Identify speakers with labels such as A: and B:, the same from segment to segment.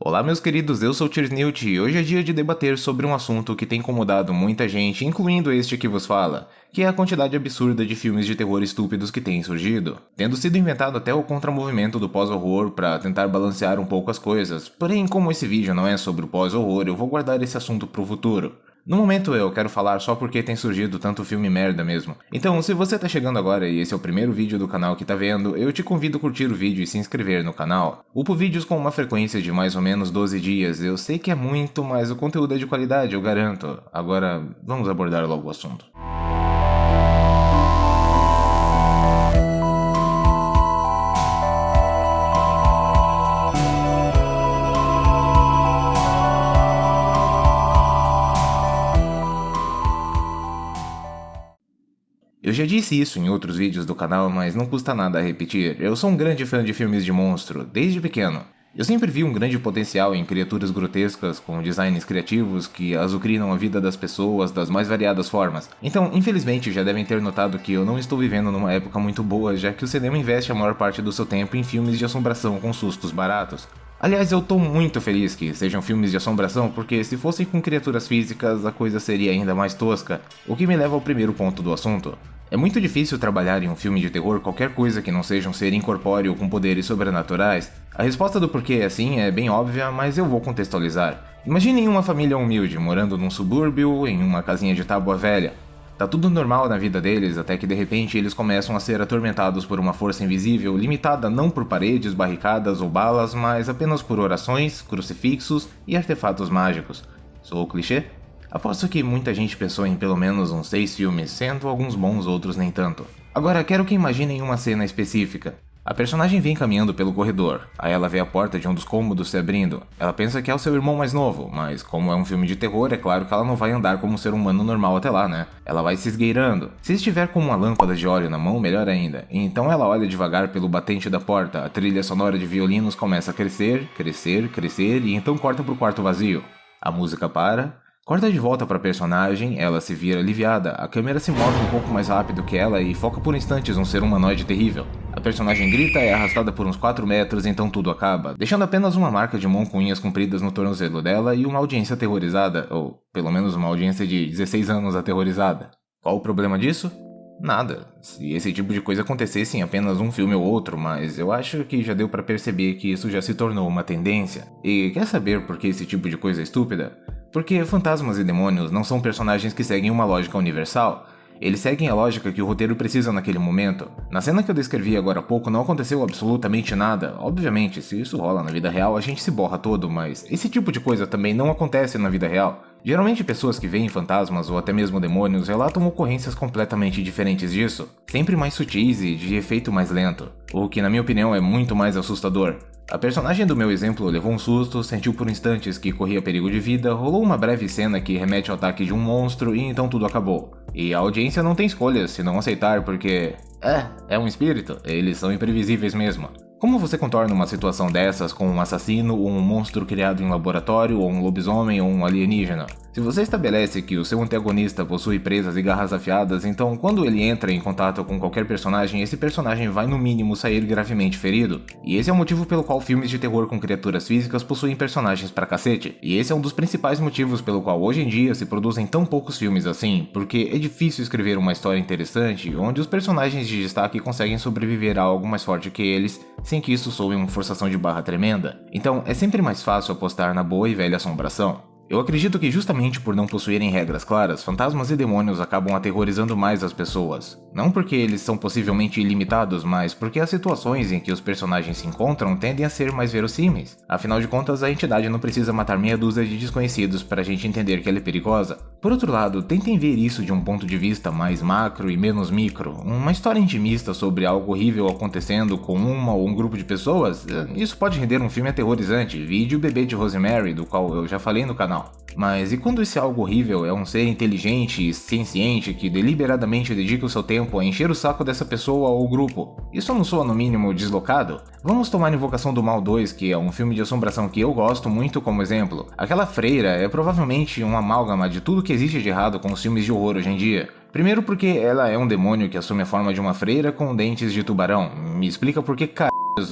A: Olá meus queridos, eu sou o Tirsnewt e hoje é dia de debater sobre um assunto que tem incomodado muita gente, incluindo este que vos fala, que é a quantidade absurda de filmes de terror estúpidos que têm surgido, tendo sido inventado até o contramovimento do pós-horror para tentar balancear um pouco as coisas, porém como esse vídeo não é sobre o pós-horror, eu vou guardar esse assunto pro futuro. No momento eu quero falar só porque tem surgido tanto filme merda mesmo. Então, se você tá chegando agora e esse é o primeiro vídeo do canal que tá vendo, eu te convido a curtir o vídeo e se inscrever no canal. Upo vídeos com uma frequência de mais ou menos 12 dias, eu sei que é muito, mas o conteúdo é de qualidade, eu garanto. Agora, vamos abordar logo o assunto. Eu já disse isso em outros vídeos do canal, mas não custa nada repetir. Eu sou um grande fã de filmes de monstro, desde pequeno. Eu sempre vi um grande potencial em criaturas grotescas, com designs criativos que azucrinam a vida das pessoas das mais variadas formas. Então, infelizmente, já devem ter notado que eu não estou vivendo numa época muito boa, já que o cinema investe a maior parte do seu tempo em filmes de assombração com sustos baratos. Aliás, eu tô muito feliz que sejam filmes de assombração, porque se fossem com criaturas físicas, a coisa seria ainda mais tosca. O que me leva ao primeiro ponto do assunto. É muito difícil trabalhar em um filme de terror qualquer coisa que não seja um ser incorpóreo com poderes sobrenaturais. A resposta do porquê é assim é bem óbvia, mas eu vou contextualizar. Imaginem uma família humilde, morando num subúrbio, em uma casinha de tábua velha. Tá tudo normal na vida deles, até que de repente eles começam a ser atormentados por uma força invisível, limitada não por paredes, barricadas ou balas, mas apenas por orações, crucifixos e artefatos mágicos. Sou o clichê? Aposto que muita gente pensou em pelo menos uns 6 filmes, sendo alguns bons, outros nem tanto. Agora quero que imaginem uma cena específica. A personagem vem caminhando pelo corredor, aí ela vê a porta de um dos cômodos se abrindo. Ela pensa que é o seu irmão mais novo, mas como é um filme de terror, é claro que ela não vai andar como um ser humano normal até lá, né? Ela vai se esgueirando. Se estiver com uma lâmpada de óleo na mão, melhor ainda. Então ela olha devagar pelo batente da porta, a trilha sonora de violinos começa a crescer, crescer, crescer e então corta pro quarto vazio. A música para. Corta de volta para a personagem, ela se vira aliviada, a câmera se move um pouco mais rápido que ela e foca por instantes um ser humanoide terrível. A personagem grita e é arrastada por uns 4 metros, então tudo acaba, deixando apenas uma marca de mão com unhas compridas no tornozelo dela e uma audiência aterrorizada, ou pelo menos uma audiência de 16 anos aterrorizada. Qual o problema disso? Nada, se esse tipo de coisa acontecesse em apenas um filme ou outro, mas eu acho que já deu pra perceber que isso já se tornou uma tendência. E quer saber por que esse tipo de coisa é estúpida? Porque fantasmas e demônios não são personagens que seguem uma lógica universal. Eles seguem a lógica que o roteiro precisa naquele momento. Na cena que eu descrevi agora há pouco não aconteceu absolutamente nada. Obviamente, se isso rola na vida real, a gente se borra todo, mas esse tipo de coisa também não acontece na vida real. Geralmente pessoas que veem fantasmas ou até mesmo demônios relatam ocorrências completamente diferentes disso, sempre mais sutis e de efeito mais lento, o que na minha opinião é muito mais assustador. A personagem do meu exemplo levou um susto, sentiu por instantes que corria perigo de vida, rolou uma breve cena que remete ao ataque de um monstro e então tudo acabou. E a audiência não tem escolha se não aceitar porque... é um espírito, eles são imprevisíveis mesmo. Como você contorna uma situação dessas com um assassino ou um monstro criado em laboratório ou um lobisomem ou um alienígena? Se você estabelece que o seu antagonista possui presas e garras afiadas, então quando ele entra em contato com qualquer personagem, esse personagem vai no mínimo sair gravemente ferido. E esse é o motivo pelo qual filmes de terror com criaturas físicas possuem personagens pra cacete. E esse é um dos principais motivos pelo qual hoje em dia se produzem tão poucos filmes assim, porque é difícil escrever uma história interessante onde os personagens de destaque conseguem sobreviver a algo mais forte que eles, sem que isso soe uma forçação de barra tremenda. Então é sempre mais fácil apostar na boa e velha assombração. Eu acredito que justamente por não possuírem regras claras, fantasmas e demônios acabam aterrorizando mais as pessoas. Não porque eles são possivelmente ilimitados, mas porque as situações em que os personagens se encontram tendem a ser mais verossímeis. Afinal de contas, a entidade não precisa matar meia dúzia de desconhecidos para a gente entender que ela é perigosa. Por outro lado, tentem ver isso de um ponto de vista mais macro e menos micro. Uma história intimista sobre algo horrível acontecendo com uma ou um grupo de pessoas, isso pode render um filme aterrorizante, vídeo O Bebê de Rosemary, do qual eu já falei no canal. Mas e quando esse algo horrível é um ser inteligente e senciente que deliberadamente dedica o seu tempo a encher o saco dessa pessoa ou grupo? Isso não soa no mínimo deslocado? Vamos tomar Invocação do Mal 2, que é um filme de assombração que eu gosto muito como exemplo. Aquela freira é provavelmente um amálgama de tudo que existe de errado com os filmes de horror hoje em dia. Primeiro porque ela é um demônio que assume a forma de uma freira com dentes de tubarão. Me explica por que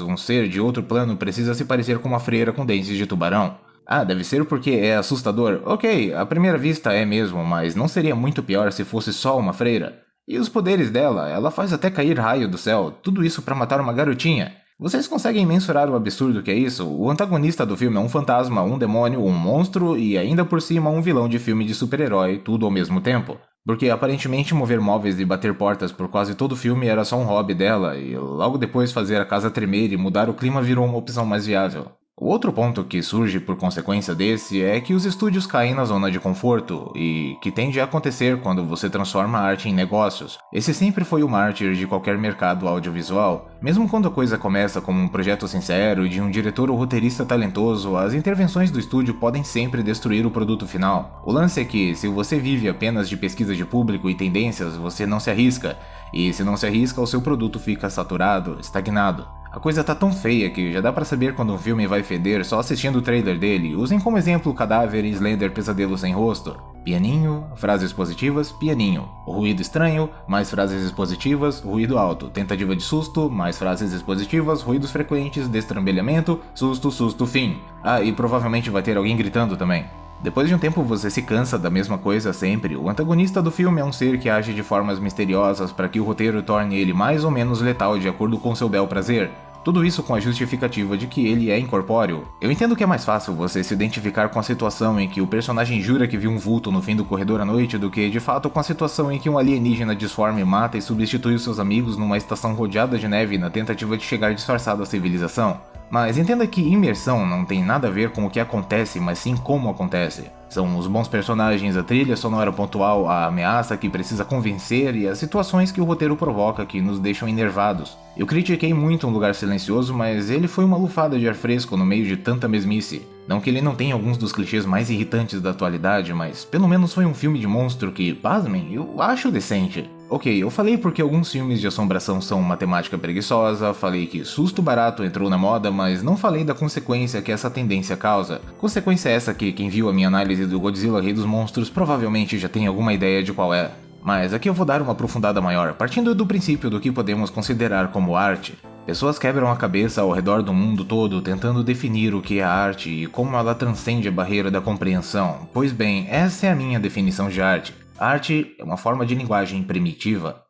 A: um ser de outro plano precisa se parecer com uma freira com dentes de tubarão. Ah, deve ser porque é assustador. Ok, à primeira vista é mesmo, mas não seria muito pior se fosse só uma freira? E os poderes dela, ela faz até cair raio do céu, tudo isso pra matar uma garotinha. Vocês conseguem mensurar o absurdo que é isso? O antagonista do filme é um fantasma, um demônio, um monstro e ainda por cima um vilão de filme de super-herói, tudo ao mesmo tempo. Porque aparentemente mover móveis e bater portas por quase todo o filme era só um hobby dela, e logo depois fazer a casa tremer e mudar o clima virou uma opção mais viável. O outro ponto que surge por consequência desse é que os estúdios caem na zona de conforto, e que tende a acontecer quando você transforma a arte em negócios. Esse sempre foi o mártir de qualquer mercado audiovisual. Mesmo quando a coisa começa como um projeto sincero de um diretor ou roteirista talentoso, as intervenções do estúdio podem sempre destruir o produto final. O lance é que, se você vive apenas de pesquisa de público e tendências, você não se arrisca, e se não se arrisca, o seu produto fica saturado, estagnado. A coisa tá tão feia que já dá pra saber quando um filme vai feder só assistindo o trailer dele. Usem como exemplo Cadáver e Slender Pesadelo Sem Rosto. Pianinho, frases positivas, pianinho. Ruído estranho, mais frases expositivas, ruído alto. Tentativa de susto, mais frases expositivas, ruídos frequentes, destrambelhamento, susto, susto, fim. Ah, e provavelmente vai ter alguém gritando também. Depois de um tempo você se cansa da mesma coisa sempre. O antagonista do filme é um ser que age de formas misteriosas para que o roteiro torne ele mais ou menos letal de acordo com seu bel prazer. Tudo isso com a justificativa de que ele é incorpóreo. Eu entendo que é mais fácil você se identificar com a situação em que o personagem jura que viu um vulto no fim do corredor à noite do que de fato com a situação em que um alienígena disforme mata e substitui os seus amigos numa estação rodeada de neve na tentativa de chegar disfarçado à civilização. Mas entenda que imersão não tem nada a ver com o que acontece, mas sim como acontece. São os bons personagens, a trilha sonora pontual, a ameaça que precisa convencer e as situações que o roteiro provoca que nos deixam enervados. Eu critiquei muito Um Lugar Silencioso, mas ele foi uma lufada de ar fresco no meio de tanta mesmice. Não que ele não tenha alguns dos clichês mais irritantes da atualidade, mas pelo menos foi um filme de monstro que, pasmem, eu acho decente. Ok, eu falei porque alguns filmes de assombração são matemática preguiçosa, falei que susto barato entrou na moda, mas não falei da consequência que essa tendência causa. Consequência essa que quem viu a minha análise do Godzilla Rei dos Monstros provavelmente já tem alguma ideia de qual é. Mas aqui eu vou dar uma aprofundada maior, partindo do princípio do que podemos considerar como arte. Pessoas quebram a cabeça ao redor do mundo todo tentando definir o que é arte e como ela transcende a barreira da compreensão. Pois bem, essa é a minha definição de arte. A arte é uma forma de linguagem primitiva.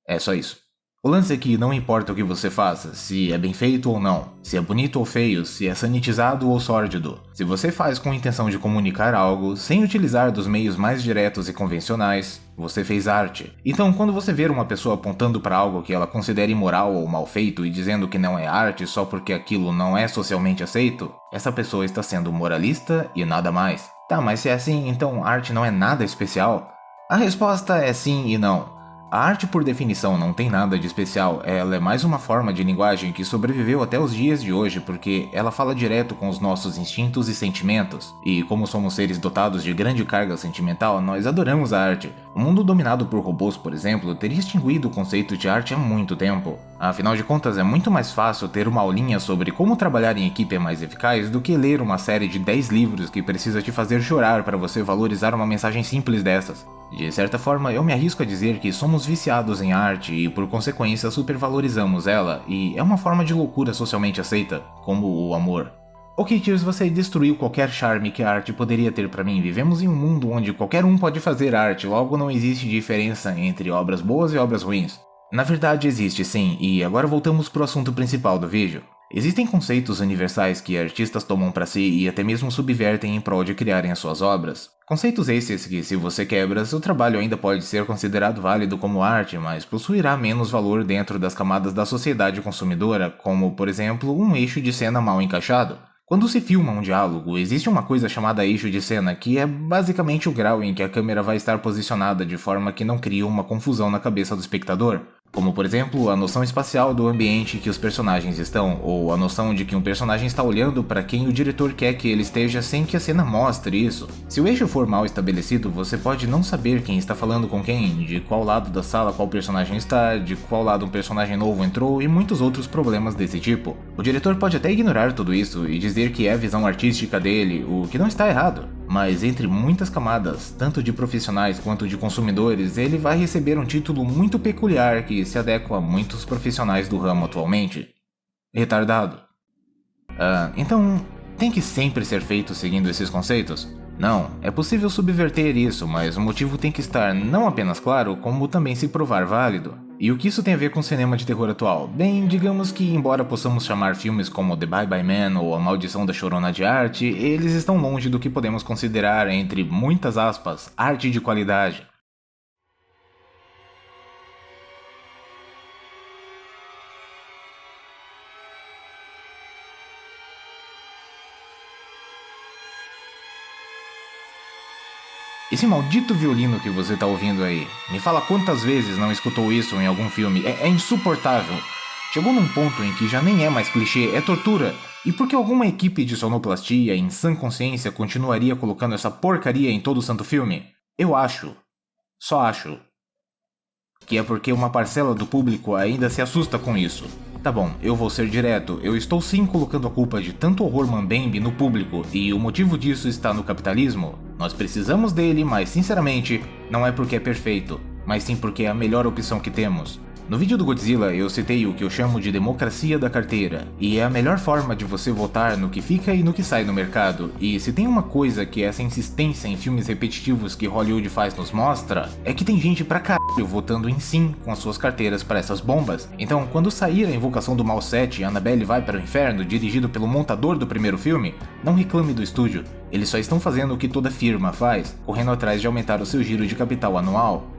A: É só isso. O lance é que não importa o que você faça, se é bem feito ou não, se é bonito ou feio, se é sanitizado ou sórdido. Se você faz com a intenção de comunicar algo, sem utilizar dos meios mais diretos e convencionais, você fez arte. Então, quando você ver uma pessoa apontando para algo que ela considera imoral ou mal feito e dizendo que não é arte só porque aquilo não é socialmente aceito, essa pessoa está sendo moralista e nada mais. Tá, mas se é assim, então arte não é nada especial? A resposta é sim e não. A arte, por definição, não tem nada de especial, ela é mais uma forma de linguagem que sobreviveu até os dias de hoje porque ela fala direto com os nossos instintos e sentimentos. E como somos seres dotados de grande carga sentimental, nós adoramos a arte. O mundo dominado por robôs, por exemplo, teria extinguido o conceito de arte há muito tempo. Afinal de contas, é muito mais fácil ter uma aulinha sobre como trabalhar em equipe é mais eficaz do que ler uma série de 10 livros que precisa te fazer chorar para você valorizar uma mensagem simples dessas. De certa forma, eu me arrisco a dizer que somos viciados em arte e, por consequência, supervalorizamos ela, e é uma forma de loucura socialmente aceita, como o amor. Ok, Tears, você destruiu qualquer charme que a arte poderia ter pra mim. Vivemos em um mundo onde qualquer um pode fazer arte, logo não existe diferença entre obras boas e obras ruins. Na verdade existe sim, e agora voltamos pro assunto principal do vídeo. Existem conceitos universais que artistas tomam para si e até mesmo subvertem em prol de criarem as suas obras. Conceitos esses que, se você quebra, seu trabalho ainda pode ser considerado válido como arte, mas possuirá menos valor dentro das camadas da sociedade consumidora, como, por exemplo, um eixo de cena mal encaixado. Quando se filma um diálogo, existe uma coisa chamada eixo de cena, que é basicamente o grau em que a câmera vai estar posicionada de forma que não crie uma confusão na cabeça do espectador. Como, por exemplo, a noção espacial do ambiente que os personagens estão, ou a noção de que um personagem está olhando para quem o diretor quer que ele esteja sem que a cena mostre isso. Se o eixo for mal estabelecido, você pode não saber quem está falando com quem, de qual lado da sala qual personagem está, de qual lado um personagem novo entrou e muitos outros problemas desse tipo. O diretor pode até ignorar tudo isso e dizer que é a visão artística dele, o que não está errado. Mas entre muitas camadas, tanto de profissionais quanto de consumidores, ele vai receber um título muito peculiar que se adequa a muitos profissionais do ramo atualmente. retardado. Então, tem que sempre ser feito seguindo esses conceitos? Não, é possível subverter isso, mas o motivo tem que estar não apenas claro, como também se provar válido. E o que isso tem a ver com o cinema de terror atual? Bem, digamos que embora possamos chamar filmes como The Bye Bye Man ou A Maldição da Chorona de arte, eles estão longe do que podemos considerar, entre muitas aspas, arte de qualidade. Esse maldito violino que você tá ouvindo aí, me fala quantas vezes não escutou isso em algum filme, é insuportável. Chegou num ponto em que já nem é mais clichê, é tortura. E por que alguma equipe de sonoplastia em sã consciência continuaria colocando essa porcaria em todo o santo filme? Eu acho, só acho, que é porque uma parcela do público ainda se assusta com isso. Tá bom, eu vou ser direto, eu estou sim colocando a culpa de tanto horror mambembe no público, e o motivo disso está no capitalismo. Nós precisamos dele, mas sinceramente, não é porque é perfeito, mas sim porque é a melhor opção que temos. No vídeo do Godzilla eu citei o que eu chamo de democracia da carteira, e é a melhor forma de você votar no que fica e no que sai no mercado, e se tem uma coisa que essa insistência em filmes repetitivos que Hollywood faz nos mostra, é que tem gente pra caralho votando em sim com as suas carteiras para essas bombas. Então, quando sair a Invocação do Mal 7 e Annabelle vai para o inferno, dirigido pelo montador do primeiro filme, não reclame do estúdio, eles só estão fazendo o que toda firma faz, correndo atrás de aumentar o seu giro de capital anual.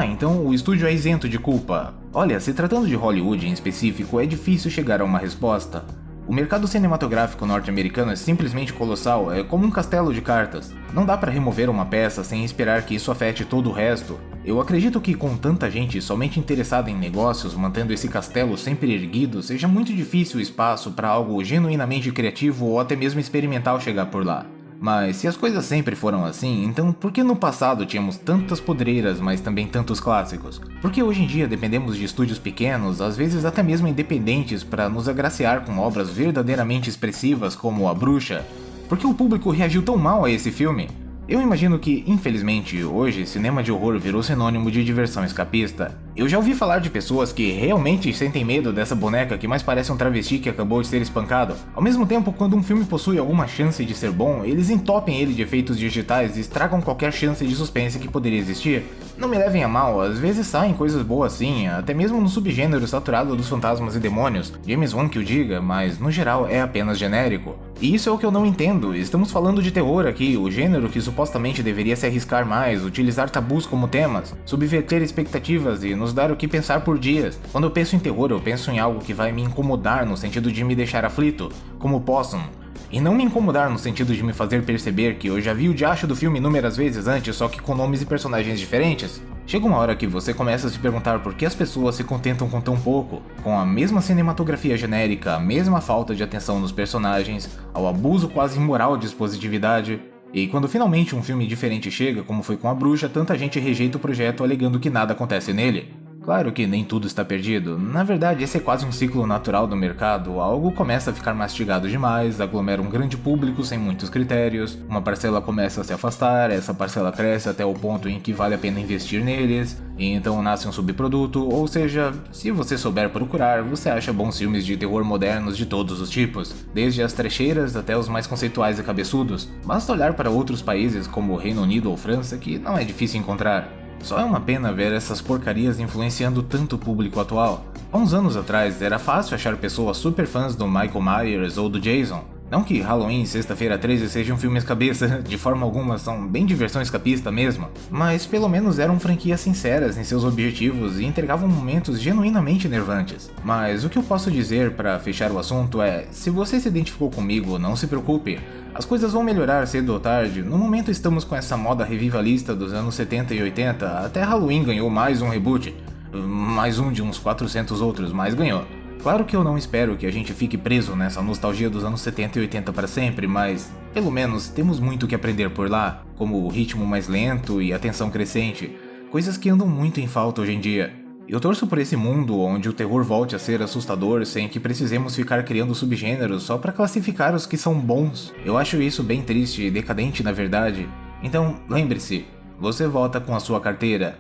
A: Então o estúdio é isento de culpa. Olha, se tratando de Hollywood em específico, é difícil chegar a uma resposta. O mercado cinematográfico norte-americano é simplesmente colossal, é como um castelo de cartas. Não dá pra remover uma peça sem esperar que isso afete todo o resto. Eu acredito que com tanta gente somente interessada em negócios, mantendo esse castelo sempre erguido, seja muito difícil o espaço para algo genuinamente criativo ou até mesmo experimental chegar por lá. Mas se as coisas sempre foram assim, então por que no passado tínhamos tantas podreiras, mas também tantos clássicos? Por que hoje em dia dependemos de estúdios pequenos, às vezes até mesmo independentes, para nos agraciar com obras verdadeiramente expressivas como A Bruxa? Por que o público reagiu tão mal a esse filme? Eu imagino que, infelizmente, hoje cinema de horror virou sinônimo de diversão escapista. Eu já ouvi falar de pessoas que realmente sentem medo dessa boneca que mais parece um travesti que acabou de ser espancado. Ao mesmo tempo, quando um filme possui alguma chance de ser bom, eles entopem ele de efeitos digitais e estragam qualquer chance de suspense que poderia existir. Não me levem a mal, às vezes saem coisas boas sim, até mesmo no subgênero saturado dos fantasmas e demônios, James Wan que o diga, mas no geral é apenas genérico. E isso é o que eu não entendo, estamos falando de terror aqui, o gênero que supostamente deveria se arriscar mais, utilizar tabus como temas, subverter expectativas e nos dar o que pensar por dias. Quando eu penso em terror, eu penso em algo que vai me incomodar no sentido de me deixar aflito, como Possum. E não me incomodar no sentido de me fazer perceber que eu já vi o diacho do filme inúmeras vezes antes, só que com nomes e personagens diferentes. Chega uma hora que você começa a se perguntar por que as pessoas se contentam com tão pouco, com a mesma cinematografia genérica, a mesma falta de atenção nos personagens, ao abuso quase imoral de expositividade. E quando finalmente um filme diferente chega, como foi com A Bruxa, tanta gente rejeita o projeto alegando que nada acontece nele. Claro que nem tudo está perdido, na verdade esse é quase um ciclo natural do mercado, algo começa a ficar mastigado demais, aglomera um grande público sem muitos critérios, uma parcela começa a se afastar, essa parcela cresce até o ponto em que vale a pena investir neles, e então nasce um subproduto, ou seja, se você souber procurar, você acha bons filmes de terror modernos de todos os tipos, desde as trecheiras até os mais conceituais e cabeçudos, basta olhar para outros países como o Reino Unido ou França que não é difícil encontrar. Só é uma pena ver essas porcarias influenciando tanto o público atual. Há uns anos atrás era fácil achar pessoas super fãs do Michael Myers ou do Jason. Não que Halloween e Sexta-feira 13 sejam filmes cabeça, de forma alguma são bem diversão escapista mesmo, mas pelo menos eram franquias sinceras em seus objetivos e entregavam momentos genuinamente enervantes. Mas o que eu posso dizer para fechar o assunto é, se você se identificou comigo, não se preocupe. As coisas vão melhorar cedo ou tarde, no momento estamos com essa moda revivalista dos anos 70 e 80, até Halloween ganhou mais um reboot, mais um de uns 400 outros, mas ganhou. Claro que eu não espero que a gente fique preso nessa nostalgia dos anos 70 e 80 para sempre, mas pelo menos temos muito que aprender por lá, como o ritmo mais lento e a tensão crescente, coisas que andam muito em falta hoje em dia. Eu torço por esse mundo onde o terror volte a ser assustador sem que precisemos ficar criando subgêneros só para classificar os que são bons. Eu acho isso bem triste e decadente na verdade. Então, lembre-se, você vota com a sua carteira.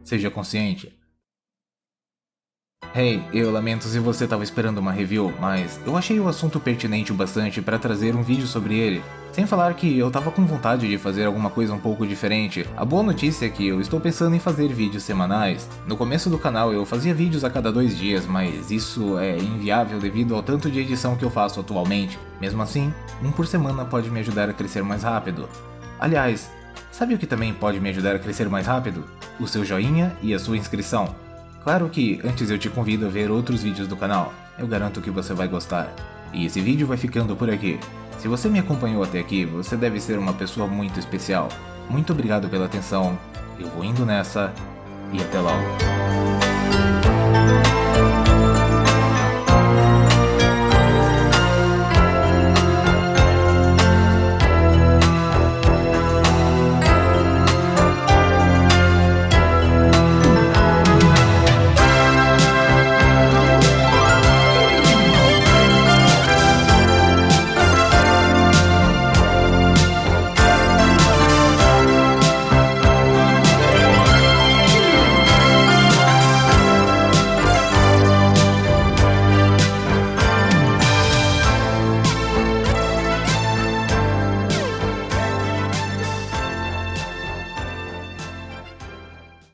A: Seja consciente. Hey, eu lamento se você estava esperando uma review, mas eu achei o assunto pertinente o bastante para trazer um vídeo sobre ele. Sem falar que eu tava com vontade de fazer alguma coisa um pouco diferente. A boa notícia é que eu estou pensando em fazer vídeos semanais. No começo do canal eu fazia vídeos a cada 2 dias, mas isso é inviável devido ao tanto de edição que eu faço atualmente. Mesmo assim, um por semana pode me ajudar a crescer mais rápido. Aliás, sabe o que também pode me ajudar a crescer mais rápido? O seu joinha e a sua inscrição. Claro que antes eu te convido a ver outros vídeos do canal, eu garanto que você vai gostar. E esse vídeo vai ficando por aqui. Se você me acompanhou até aqui, você deve ser uma pessoa muito especial. Muito obrigado pela atenção, eu vou indo nessa e até logo.